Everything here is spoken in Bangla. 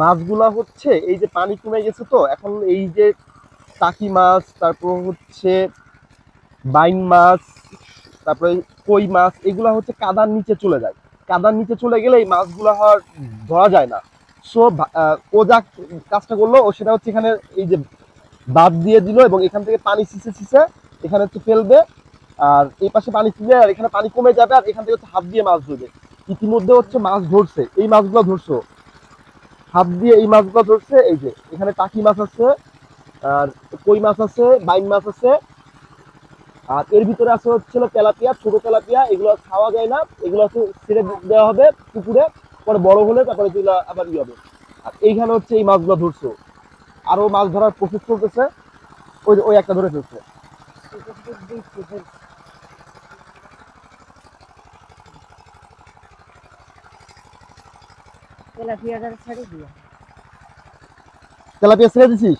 মাছগুলা হচ্ছে এই যে পানি কমে গেছে, তো এখন এই যে টাকি মাছ, তারপর হচ্ছে বাইন মাছ, তারপরে কই মাছ, এগুলা হচ্ছে কাদার নিচে চলে যায়। কাদার নিচে চলে গেলে এই মাছগুলা ধরা যায় না। সো ও যা কাজটা করলো, ও সেটা হচ্ছে এখানে এই যে বাদ দিয়ে দিল এবং এখান থেকে পানি সিসে সিসে এখানে হচ্ছে ফেলবে। আর এই পাশে পানি ছিলে আর এখানে পানি কমে যাবে, আর এখান থেকে হচ্ছে হাত দিয়ে মাছ ধরবে। ইতিমধ্যে হচ্ছে মাছ ধরছে, এই মাছগুলো ধরছো, হাত দিয়ে এই মাছগুলো ধরছে। এই যে এখানে টাকি মাছ আছে, আর কই মাছ আছে, বাইন মাছ আছে, আর এর ভিতরে আছে হচ্ছে তেলাপিয়া, ছোট তেলাপিয়া। এগুলো খাওয়া যায় না, এগুলো হচ্ছে ছেড়ে দেওয়া হবে পুকুরে, পরে বড় হলে তারপরে এগুলো আবার ই হবে। আর এইখানে হচ্ছে এই মাছগুলো ধরছো, আরো মাছ ধরার প্রসেস চলতেছে। ওই ওই একটা ধরে ফেলছে। তেলাপিয়া ছেড়ে দিছিস?